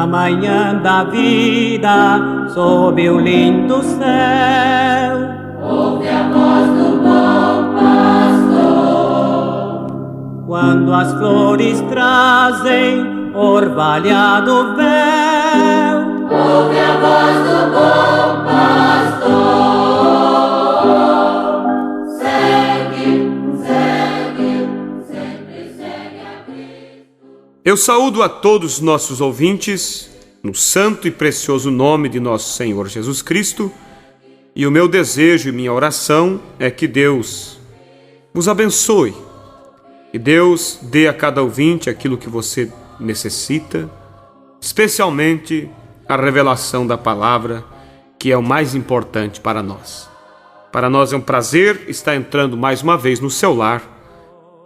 manhã da vida, sob o lindo céu, ouve a voz do bom pastor. Quando as flores trazem orvalhado véu, ouve a voz do bom pastor. Segue, sempre segue a Cristo. Eu saúdo a todos os nossos ouvintes, no santo e precioso nome de nosso Senhor Jesus Cristo, e o meu desejo e minha oração é que Deus vos abençoe, que Deus dê a cada ouvinte aquilo que você necessita, especialmente a revelação da palavra, que é o mais importante para nós. Para nós é um prazer estar entrando mais uma vez no seu lar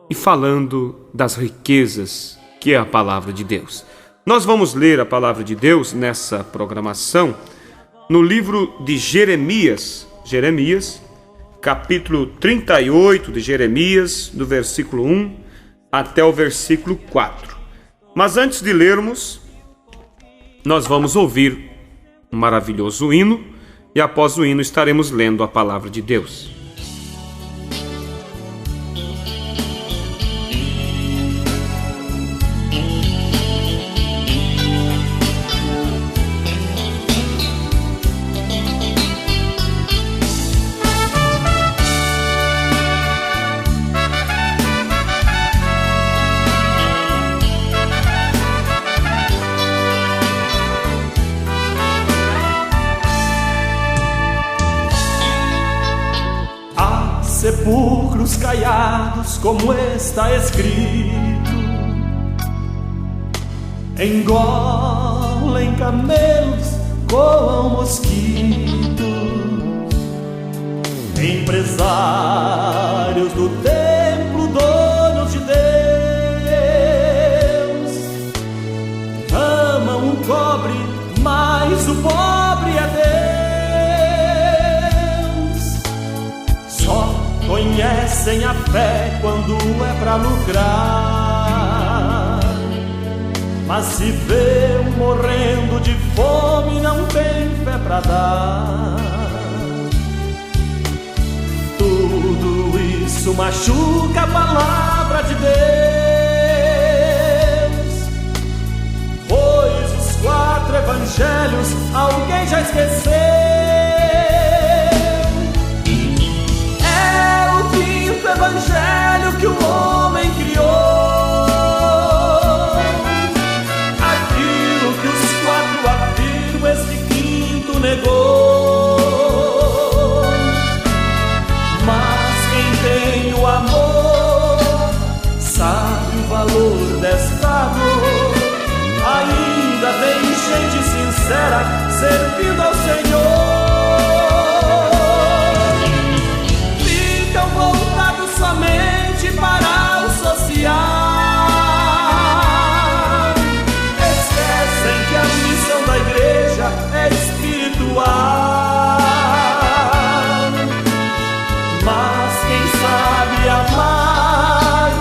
e falando das riquezas que é a palavra de Deus. Nós vamos ler a palavra de Deus nessa programação no livro de Jeremias, capítulo 38 de Jeremias, do versículo 1 até o versículo 4. Mas antes de lermos, nós vamos ouvir um maravilhoso hino e após o hino estaremos lendo a palavra de Deus. Sepulcros caiados, como está escrito, engolem camelos, coam mosquitos, empresários do templo, donos de Deus, amam o cobre, mas o pobre é Deus. Só conhecem a fé quando é pra lucrar, mas se vê morrendo de fome, não tem fé pra dar. Tudo isso machuca a palavra de Deus, pois os 4 evangelhos alguém já esqueceu. Evangelho que o homem criou, aquilo que os 4 afirmam, esse 5º negou. Mas quem tem o amor sabe o valor desta dor. Ainda tem gente sincera servindo ao Senhor. Somente para o social, esquecem que a missão da igreja é espiritual. Mas quem sabe amar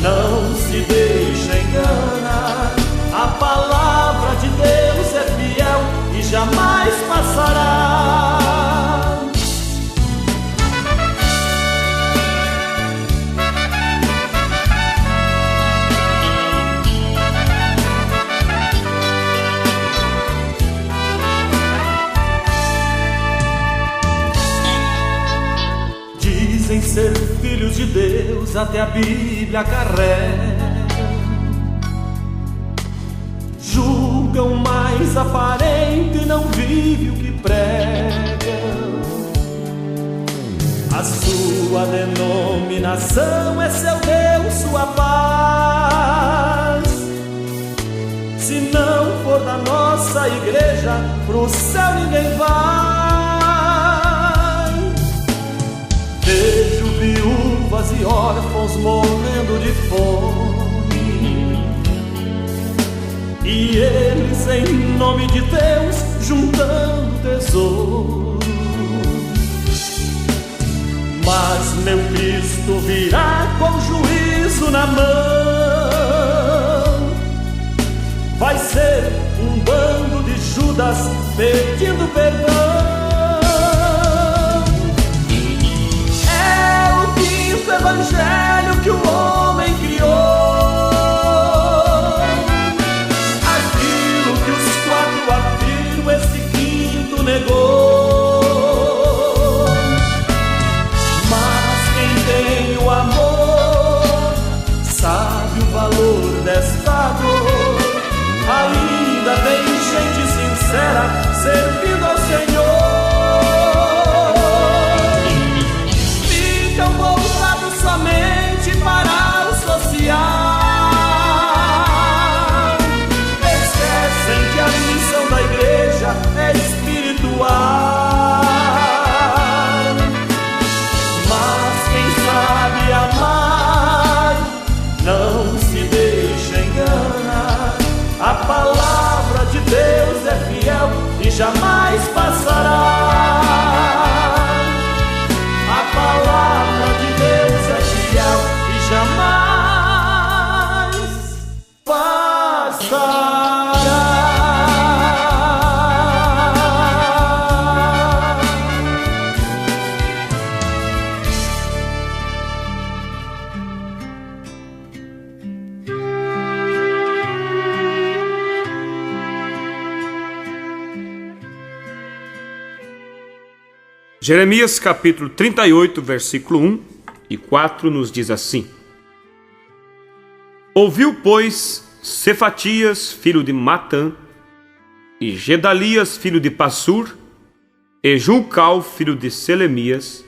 não se deixa enganar. A palavra de Deus é fiel e jamais passará. Dizem ser filhos de Deus, até a Bíblia carrega. Julgam mais aparente e não vive o que prega. A sua denominação é seu Deus, sua paz. Se não for da nossa igreja, pro céu ninguém vai. Vejo viúvas e órfãos morrendo de fome, e eles em nome de Deus juntando tesouros. Mas meu Cristo virá com juízo na mão. Vai ser um bando de Judas pedindo perdão. É o quinto evangelho que o homem criou, aquilo que os quatro afirmam, esse quinto negou. Mas quem tem o amor sabe o valor desta dor. Ainda tem gente sincera servindo ao Senhor. Ficam voltados somente para o social. Esquecem que a missão da igreja é espiritual. Mas quem sabe amar não se deixa enganar. A palavra de Deus é fiel e jamais passará. A palavra de Deus é fiel e jamais passará. Jeremias capítulo 38, versículo 1 e 4 nos diz assim: Ouviu, pois, Cefatias, filho de Matã, e Gedalias, filho de Passur, e Julcal, filho de Selemias,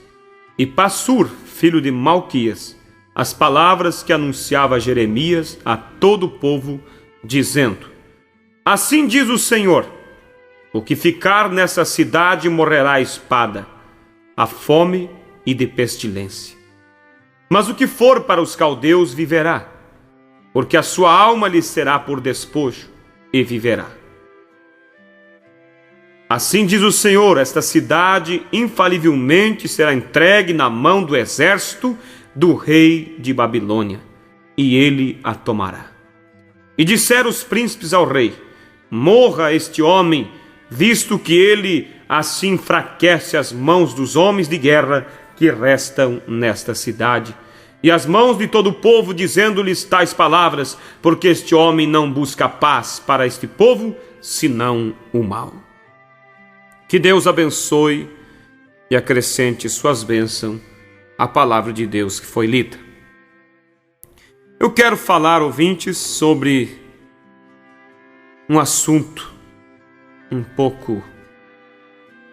e Passur, filho de Malquias, as palavras que anunciava Jeremias a todo o povo, dizendo: Assim diz o Senhor, o que ficar nessa cidade morrerá a espada, a fome e de pestilência. Mas o que for para os caldeus viverá, porque a sua alma lhe será por despojo, e viverá. Assim diz o Senhor, esta cidade infalivelmente será entregue na mão do exército do rei de Babilônia, e ele a tomará. E disseram os príncipes ao rei: Morra este homem, visto que ele assim enfraquece as mãos dos homens de guerra que restam nesta cidade, e as mãos de todo o povo, dizendo-lhes tais palavras, porque este homem não busca paz para este povo, senão o mal. Que Deus abençoe e acrescente suas bênçãos à palavra de Deus que foi lida. Eu quero falar, ouvintes, sobre um assunto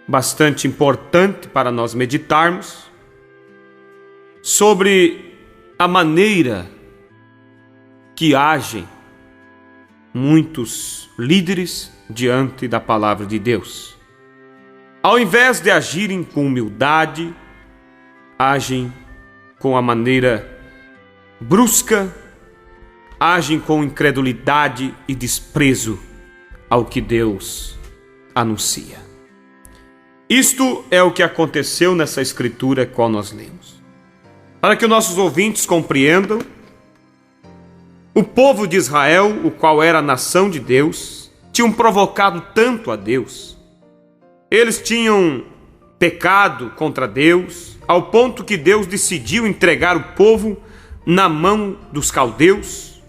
bastante importante para nós meditarmos, sobre a maneira que agem muitos líderes diante da palavra de Deus. Ao invés de agirem com humildade, agem com a maneira brusca, agem com incredulidade e desprezo ao que Deus anuncia. Isto é o que aconteceu nessa escritura qual nós lemos. Para que os nossos ouvintes compreendam, o povo de Israel, o qual era a nação de Deus, tinham provocado tanto a Deus. Eles tinham pecado contra Deus, ao ponto que Deus decidiu entregar o povo na mão dos caldeus,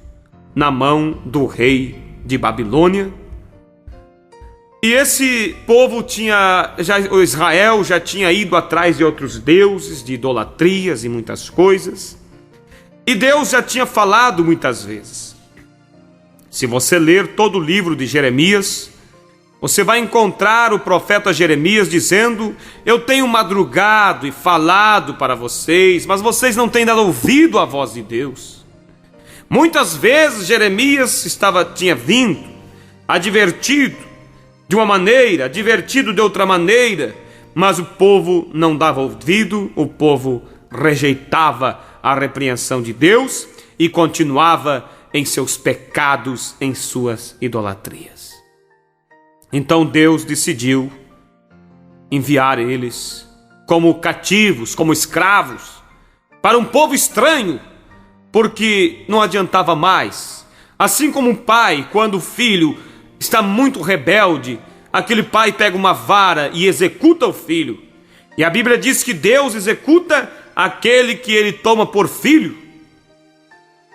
na mão do rei de Babilônia. E esse povo Israel já tinha ido atrás de outros deuses, de idolatrias e muitas coisas. E Deus já tinha falado muitas vezes. Se você ler todo o livro de Jeremias, você vai encontrar o profeta Jeremias dizendo: Eu tenho madrugado e falado para vocês, mas vocês não têm dado ouvido à voz de Deus. Muitas vezes Jeremias tinha vindo, advertido de uma maneira, advertido de outra maneira, mas o povo não dava ouvido, o povo rejeitava a repreensão de Deus e continuava em seus pecados, em suas idolatrias. Então Deus decidiu enviar eles como cativos, como escravos, para um povo estranho, porque não adiantava mais. Assim como um pai, quando o filho está muito rebelde, aquele pai pega uma vara e executa o filho. E a Bíblia diz que Deus executa aquele que ele toma por filho.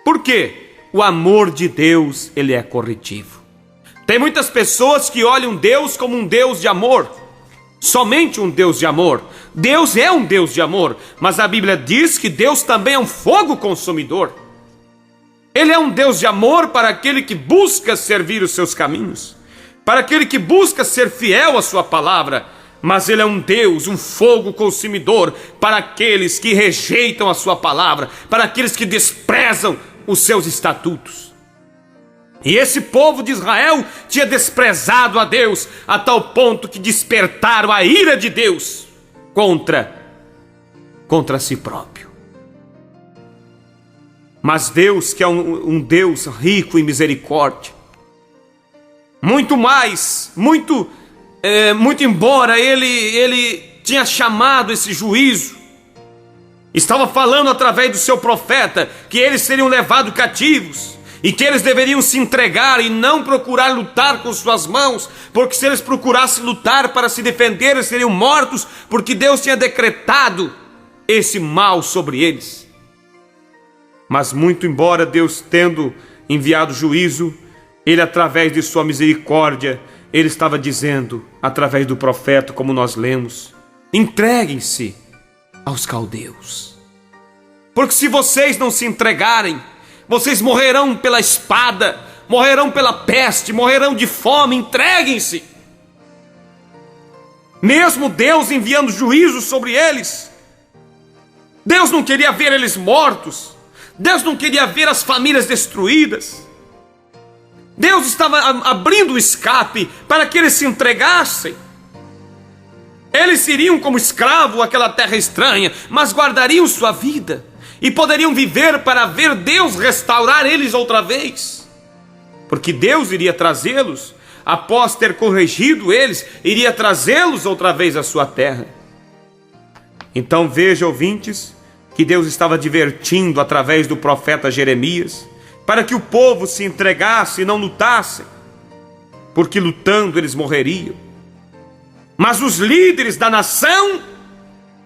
Por quê? O amor de Deus, ele é corretivo. Tem muitas pessoas que olham Deus como um Deus de amor, somente um Deus de amor. Deus é um Deus de amor, mas a Bíblia diz que Deus também é um fogo consumidor. Ele é um Deus de amor para aquele que busca servir os seus caminhos, para aquele que busca ser fiel à sua palavra. Mas ele é um Deus, um fogo consumidor para aqueles que rejeitam a sua palavra, para aqueles que desprezam os seus estatutos. E esse povo de Israel tinha desprezado a Deus a tal ponto que despertaram a ira de Deus contra si próprio. Mas Deus, que é um Deus rico em misericórdia, muito embora ele tinha chamado esse juízo, estava falando através do seu profeta que eles seriam levados cativos e que eles deveriam se entregar e não procurar lutar com suas mãos, porque se eles procurassem lutar para se defender, eles seriam mortos, porque Deus tinha decretado esse mal sobre eles. Mas muito embora Deus tendo enviado juízo, ele, através de sua misericórdia, ele estava dizendo, através do profeta, como nós lemos: entreguem-se aos caldeus, porque se vocês não se entregarem, vocês morrerão pela espada, morrerão pela peste, morrerão de fome. Entreguem-se. Mesmo Deus enviando juízo sobre eles, Deus não queria ver eles mortos, Deus não queria ver as famílias destruídas. Deus estava abrindo o escape para que eles se entregassem. Eles iriam como escravo àquela terra estranha, mas guardariam sua vida e poderiam viver para ver Deus restaurar eles outra vez, porque Deus iria trazê-los, após ter corrigido eles, iria trazê-los outra vez à sua terra. Então veja, ouvintes, que Deus estava advertindo através do profeta Jeremias, para que o povo se entregasse e não lutasse, porque lutando eles morreriam. Mas os líderes da nação,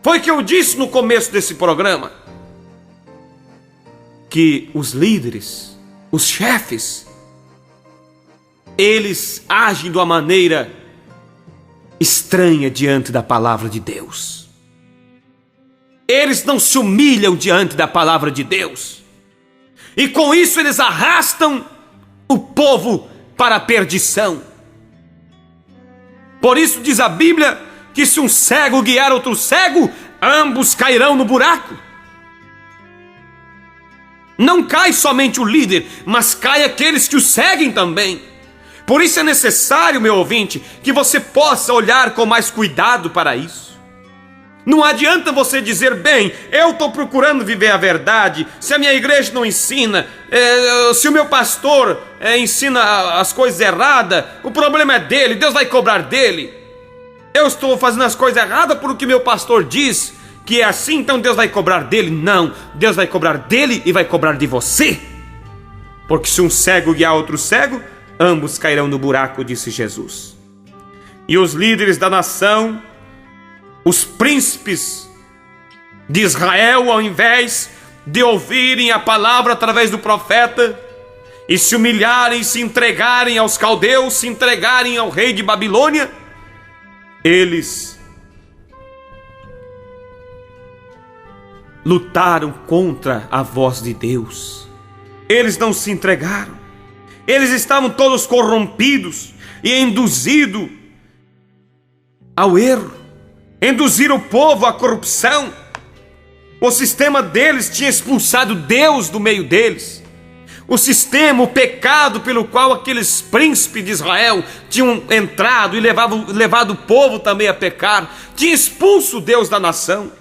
foi que eu disse no começo desse programa, que os líderes, os chefes, eles agem de uma maneira estranha diante da palavra de Deus. Eles não se humilham diante da palavra de Deus, e com isso eles arrastam o povo para a perdição. Por isso diz a Bíblia que se um cego guiar outro cego, ambos cairão no buraco. Não cai somente o líder, mas cai aqueles que o seguem também. Por isso é necessário, meu ouvinte, que você possa olhar com mais cuidado para isso. Não adianta você dizer: bem, eu estou procurando viver a verdade, se a minha igreja não ensina, se o meu pastor ensina as coisas erradas, o problema é dele, Deus vai cobrar dele. Eu estou fazendo as coisas erradas por o que meu pastor diz que é assim, então Deus vai cobrar dele. Não, Deus vai cobrar dele e vai cobrar de você, porque se um cego guiar outro cego, ambos cairão no buraco, disse Jesus. E os líderes da nação, os príncipes de Israel, ao invés de ouvirem a palavra através do profeta e se humilharem, se entregarem aos caldeus, se entregarem ao rei de Babilônia, eles lutaram contra a voz de Deus. Eles não se entregaram. Eles estavam todos corrompidos e induzidos ao erro. Induziram o povo à corrupção. O sistema deles tinha expulsado Deus do meio deles. O sistema, o pecado pelo qual aqueles príncipes de Israel tinham entrado e levado o povo também a pecar, tinha expulso Deus da nação.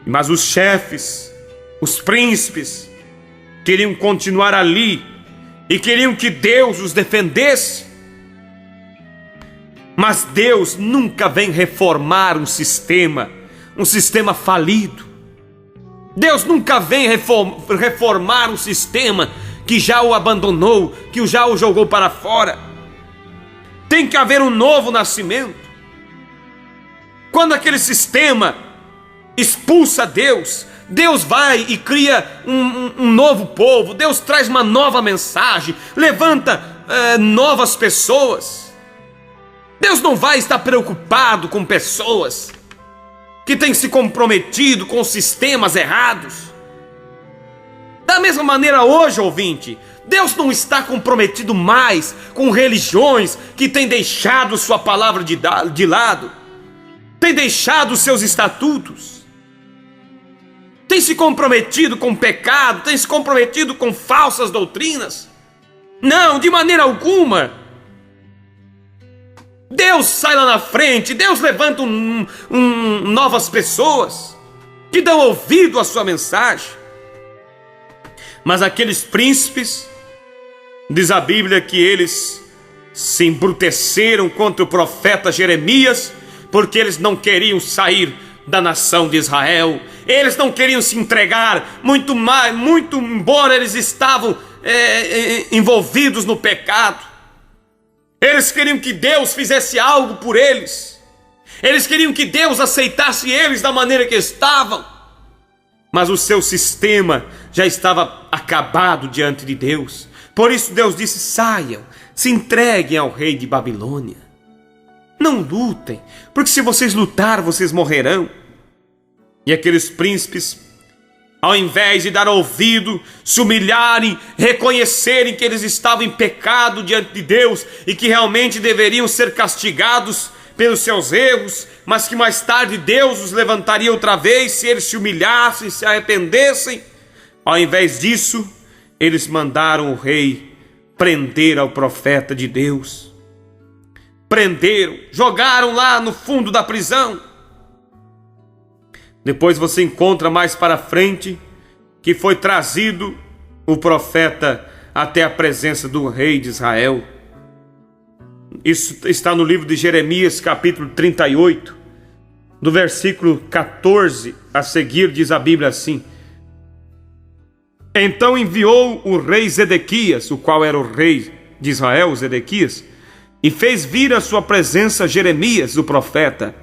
Mas os chefes, os príncipes, queriam continuar ali e queriam que Deus os defendesse. Mas Deus nunca vem reformar um sistema falido. Deus nunca vem reformar um sistema que já o abandonou, que já o jogou para fora. Tem que haver um novo nascimento. Quando aquele sistema expulsa Deus, Deus vai e cria um novo povo. Deus traz uma nova mensagem, levanta novas pessoas. Deus não vai estar preocupado com pessoas que têm se comprometido com sistemas errados. Da mesma maneira hoje, ouvinte, Deus não está comprometido mais com religiões que têm deixado sua palavra de lado, têm deixado seus estatutos, têm se comprometido com pecado, têm se comprometido com falsas doutrinas. Não, de maneira alguma. Deus sai lá na frente, Deus levanta novas pessoas que dão ouvido à sua mensagem. Mas aqueles príncipes, diz a Bíblia que eles se embruteceram contra o profeta Jeremias, porque eles não queriam sair da nação de Israel, eles não queriam se entregar, muito embora eles estavam envolvidos no pecado. Eles queriam que Deus fizesse algo por eles, eles queriam que Deus aceitasse eles da maneira que estavam, mas o seu sistema já estava acabado diante de Deus. Por isso Deus disse: saiam, se entreguem ao rei de Babilônia. Não lutem, porque se vocês lutar, vocês morrerão. E aqueles príncipes, ao invés de dar ouvido, se humilharem, reconhecerem que eles estavam em pecado diante de Deus e que realmente deveriam ser castigados pelos seus erros, mas que mais tarde Deus os levantaria outra vez se eles se humilhassem, se arrependessem, ao invés disso, eles mandaram o rei prender ao profeta de Deus. Prenderam, jogaram lá no fundo da prisão. Depois você encontra mais para frente que foi trazido o profeta até a presença do rei de Israel. Isso está no livro de Jeremias, capítulo 38, do versículo 14 a seguir, diz a Bíblia assim: então enviou o rei Zedequias, o qual era o rei de Israel, Zedequias, e fez vir à sua presença Jeremias, o profeta,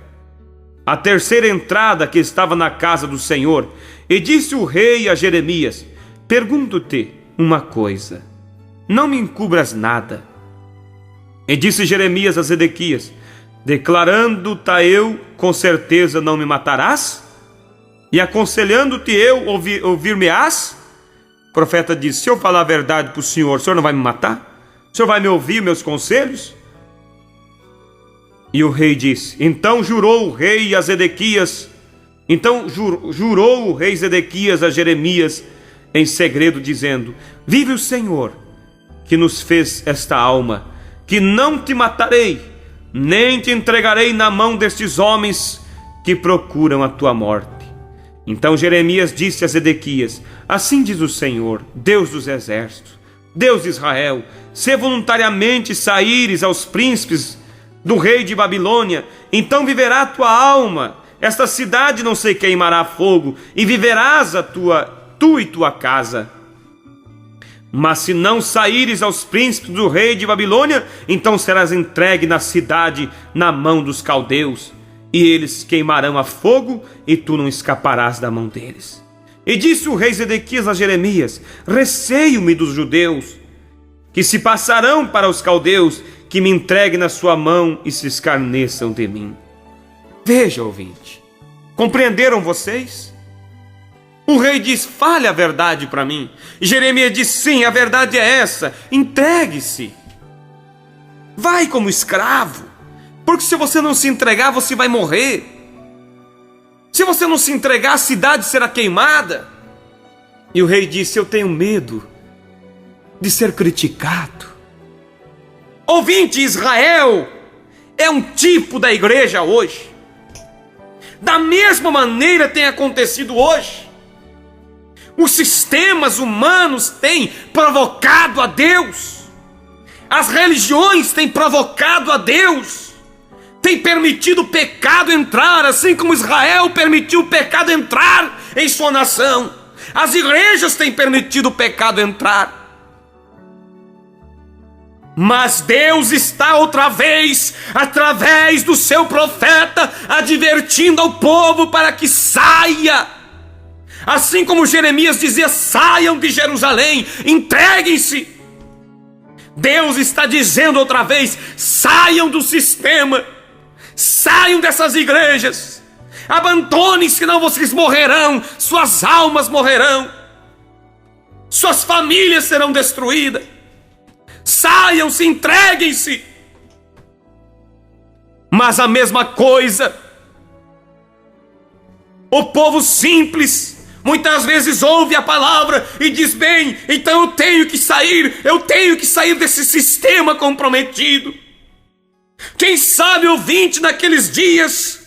a terceira entrada que estava na casa do Senhor. E disse o rei a Jeremias: pergunto-te uma coisa, não me encubras nada. E disse Jeremias a Zedequias: declarando-te eu, com certeza não me matarás? E aconselhando-te eu, ouvir-me-ás? O profeta disse: se eu falar a verdade para o senhor não vai me matar? O senhor vai me ouvir meus conselhos? E o rei disse: então jurou o rei a Zedequias, jurou o rei Zedequias a Jeremias em segredo, dizendo: vive o Senhor, que nos fez esta alma, que não te matarei, nem te entregarei na mão destes homens que procuram a tua morte. Então Jeremias disse a Zedequias: assim diz o Senhor, Deus dos exércitos, Deus de Israel, se voluntariamente saíres aos príncipes do rei de Babilônia, então viverá a tua alma, esta cidade não se queimará a fogo, e viverás tu e tua casa. Mas se não saíres aos príncipes do rei de Babilônia, então serás entregue na cidade na mão dos caldeus, e eles queimarão a fogo, e tu não escaparás da mão deles. E disse o rei Zedequias a Jeremias: receio-me dos judeus, que se passarão para os caldeus, que me entreguem na sua mão e se escarneçam de mim. Veja, ouvinte, compreenderam vocês? O rei diz: fale a verdade para mim. E Jeremias diz: sim, a verdade é essa, entregue-se. Vai como escravo, porque se você não se entregar, você vai morrer. Se você não se entregar, a cidade será queimada. E o rei disse: eu tenho medo de ser criticado. Ouvinte, Israel é um tipo da igreja hoje. Da mesma maneira tem acontecido hoje. Os sistemas humanos têm provocado a Deus. As religiões têm provocado a Deus. Têm permitido o pecado entrar, assim como Israel permitiu o pecado entrar em sua nação. As igrejas têm permitido o pecado entrar. Mas Deus está outra vez, através do seu profeta, advertindo ao povo para que saia. Assim como Jeremias dizia: saiam de Jerusalém, entreguem-se. Deus está dizendo outra vez: saiam do sistema, saiam dessas igrejas, abandonem, senão vocês morrerão, suas almas morrerão, suas famílias serão destruídas. Saiam-se, entreguem-se. Mas a mesma coisa, o povo simples muitas vezes ouve a palavra e diz: bem, então eu tenho que sair desse sistema comprometido. Quem sabe, ouvinte, naqueles dias,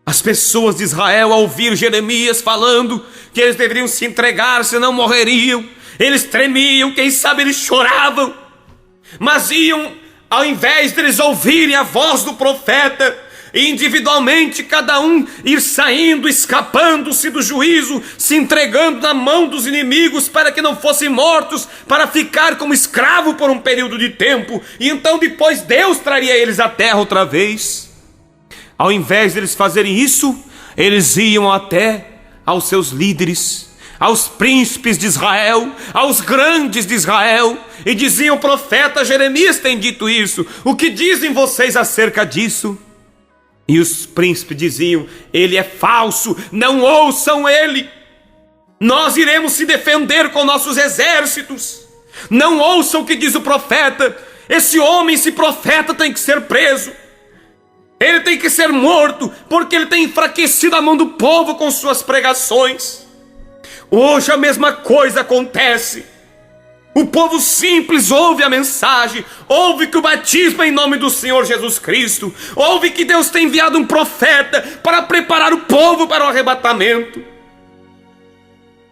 as pessoas de Israel, ao ouvir Jeremias falando que eles deveriam se entregar, senão morreriam, eles tremiam, quem sabe eles choravam, mas iam, ao invés deles ouvirem a voz do profeta, individualmente cada um ir saindo, escapando-se do juízo, se entregando na mão dos inimigos para que não fossem mortos, para ficar como escravo por um período de tempo, e então depois Deus traria eles à terra outra vez. Ao invés deles fazerem isso, eles iam até aos seus líderes, aos príncipes de Israel, aos grandes de Israel, e diziam: o profeta Jeremias tem dito isso, o que dizem vocês acerca disso? E os príncipes diziam: ele é falso, não ouçam ele, nós iremos se defender com nossos exércitos, não ouçam o que diz o profeta, esse homem, esse profeta tem que ser preso, ele tem que ser morto, porque ele tem enfraquecido a mão do povo com suas pregações. Hoje a mesma coisa acontece. O povo simples ouve a mensagem, ouve que o batismo é em nome do Senhor Jesus Cristo, ouve que Deus tem enviado um profeta para preparar o povo para o arrebatamento,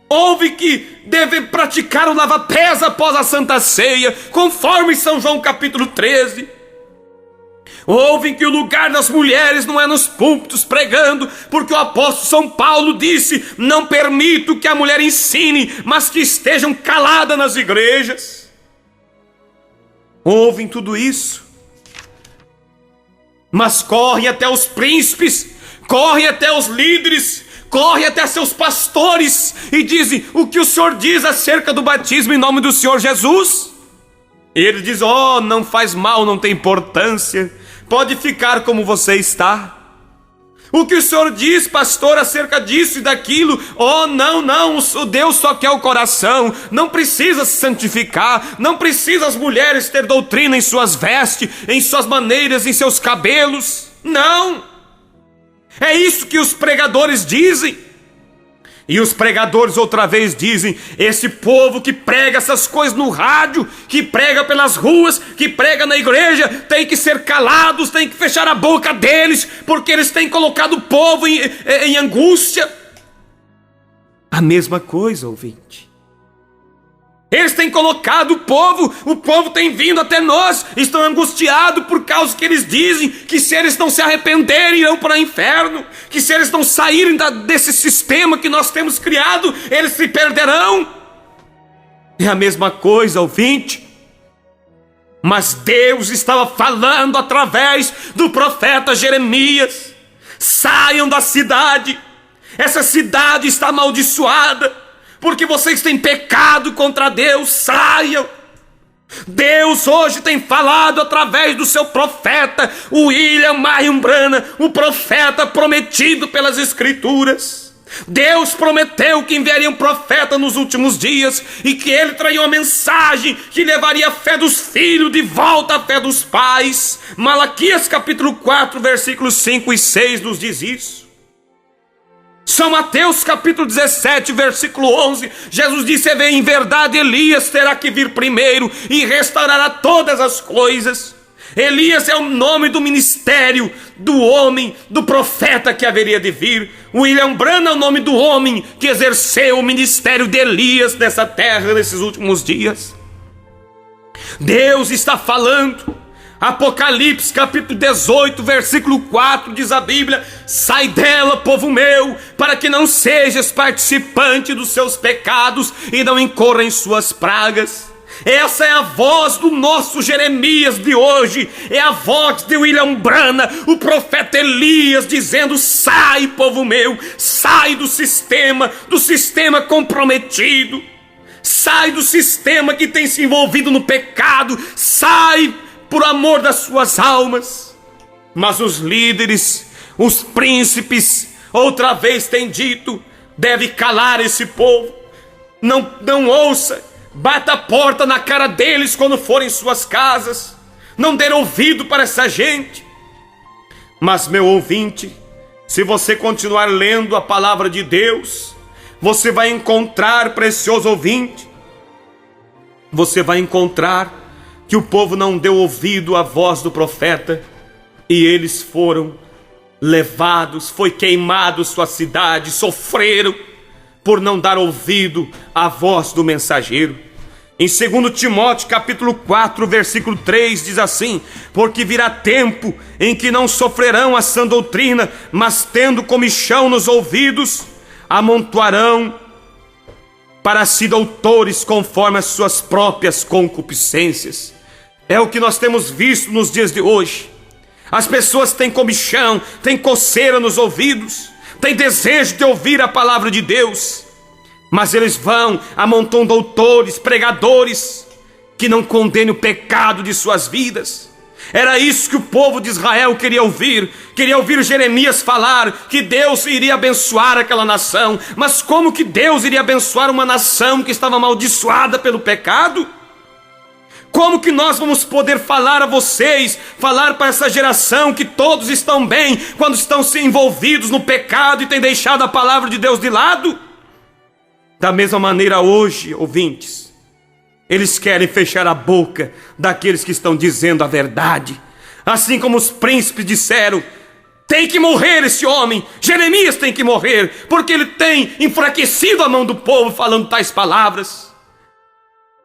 ouve que deve praticar o lava-pés após a Santa Ceia, conforme São João capítulo 13. Ouvem que o lugar das mulheres não é nos púlpitos pregando, porque o apóstolo São Paulo disse: não permito que a mulher ensine, mas que estejam caladas nas igrejas. Ouvem tudo isso, mas correm até os príncipes, correm até os líderes, correm até seus pastores e dizem: o que o Senhor diz acerca do batismo em nome do Senhor Jesus? E ele diz: oh, não faz mal, não tem importância, pode ficar como você está. O que o senhor diz, pastor, acerca disso e daquilo? Oh, não, o Deus só quer o coração, não precisa se santificar, não precisa as mulheres ter doutrina em suas vestes, em suas maneiras, em seus cabelos. Não, é isso que os pregadores dizem. E os pregadores outra vez dizem: esse povo que prega essas coisas no rádio, que prega pelas ruas, que prega na igreja, tem que ser calados, tem que fechar a boca deles, porque eles têm colocado o povo em angústia. A mesma coisa, ouvinte. Eles têm colocado o povo tem vindo até nós, estão angustiados por causa que eles dizem que se eles não se arrependerem irão para o inferno, que se eles não saírem desse sistema que nós temos criado, eles se perderão. É a mesma coisa, ouvinte. Mas Deus estava falando através do profeta Jeremias: saiam da cidade, essa cidade está amaldiçoada, porque vocês têm pecado contra Deus, saiam. Deus hoje tem falado através do seu profeta, o William Marion Branham, o profeta prometido pelas Escrituras. Deus prometeu que enviaria um profeta nos últimos dias e que ele traria uma mensagem que levaria a fé dos filhos de volta à fé dos pais. Malaquias capítulo 4, versículos 5 e 6 nos diz isso. São Mateus capítulo 17, versículo 11, Jesus disse: em verdade Elias terá que vir primeiro e restaurará todas as coisas. Elias é o nome do ministério do homem, do profeta que haveria de vir. William Branham é o nome do homem que exerceu o ministério de Elias nessa terra nesses últimos dias. Deus está falando. Apocalipse capítulo 18, versículo 4 diz a Bíblia: sai dela, povo meu, para que não sejas participante dos seus pecados e não incorra em suas pragas. Essa é a voz do nosso Jeremias de hoje, é a voz de William Branham, o profeta Elias, dizendo: sai, povo meu, sai do sistema comprometido, sai do sistema que tem se envolvido no pecado, sai por amor das suas almas. Mas os líderes, os príncipes, outra vez têm dito: deve calar esse povo, não ouça, bata a porta na cara deles quando forem em suas casas, não dê ouvido para essa gente. Mas, meu ouvinte, se você continuar lendo a palavra de Deus, você vai encontrar, precioso ouvinte, você vai encontrar que o povo não deu ouvido à voz do profeta, e eles foram levados, foi queimado sua cidade, sofreram por não dar ouvido à voz do mensageiro. Em 2 Timóteo capítulo 4, versículo 3 diz assim: porque virá tempo em que não sofrerão a sã doutrina, mas tendo comichão nos ouvidos, amontoarão para si doutores conforme as suas próprias concupiscências. É o que nós temos visto nos dias de hoje. As pessoas têm comichão, têm coceira nos ouvidos, têm desejo de ouvir a palavra de Deus, mas eles vão, amontam doutores, pregadores, que não condenem o pecado de suas vidas. Era isso que o povo de Israel queria ouvir Jeremias falar, que Deus iria abençoar aquela nação. Mas como que Deus iria abençoar uma nação que estava amaldiçoada pelo pecado? Como que nós vamos poder falar a vocês, falar para essa geração que todos estão bem, quando estão se envolvidos no pecado e têm deixado a palavra de Deus de lado? Da mesma maneira hoje, ouvintes, eles querem fechar a boca daqueles que estão dizendo a verdade. Assim como os príncipes disseram: tem que morrer esse homem, Jeremias tem que morrer, porque ele tem enfraquecido a mão do povo falando tais palavras.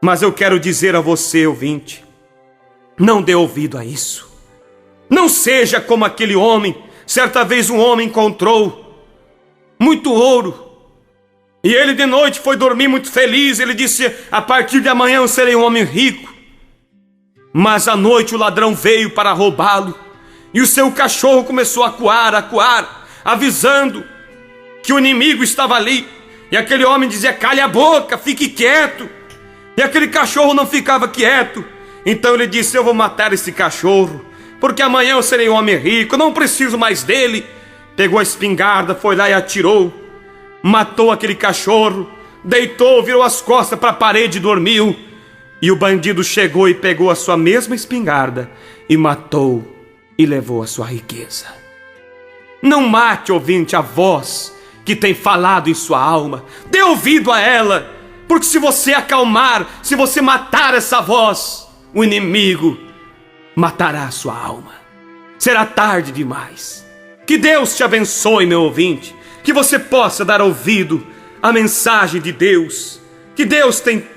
Mas eu quero dizer a você, ouvinte, não dê ouvido a isso. Não seja como aquele homem. Certa vez um homem encontrou muito ouro, e ele de noite foi dormir muito feliz. Ele disse: a partir de amanhã eu serei um homem rico. Mas à noite o ladrão veio para roubá-lo, e o seu cachorro começou a coar, avisando que o inimigo estava ali. E aquele homem dizia: cale a boca, fique quieto. E aquele cachorro não ficava quieto. Então ele disse: eu vou matar esse cachorro, porque amanhã eu serei um homem rico, eu não preciso mais dele. Pegou a espingarda, foi lá e atirou, matou aquele cachorro, deitou, virou as costas para a parede e dormiu. E o bandido chegou e pegou a sua mesma espingarda e matou e levou a sua riqueza. Não mate, ouvinte, a voz que tem falado em sua alma. Dê ouvido a ela, porque se você acalmar, se você matar essa voz, o inimigo matará a sua alma. Será tarde demais. Que Deus te abençoe, meu ouvinte, que você possa dar ouvido à mensagem de Deus, que Deus tem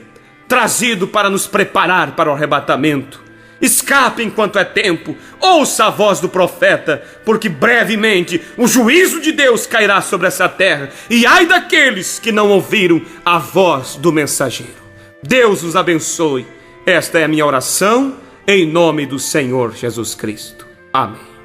trazido para nos preparar para o arrebatamento. Escape enquanto é tempo, ouça a voz do profeta, porque brevemente o juízo de Deus cairá sobre essa terra, e ai daqueles que não ouviram a voz do mensageiro. Deus os abençoe. Esta é a minha oração, em nome do Senhor Jesus Cristo. Amém.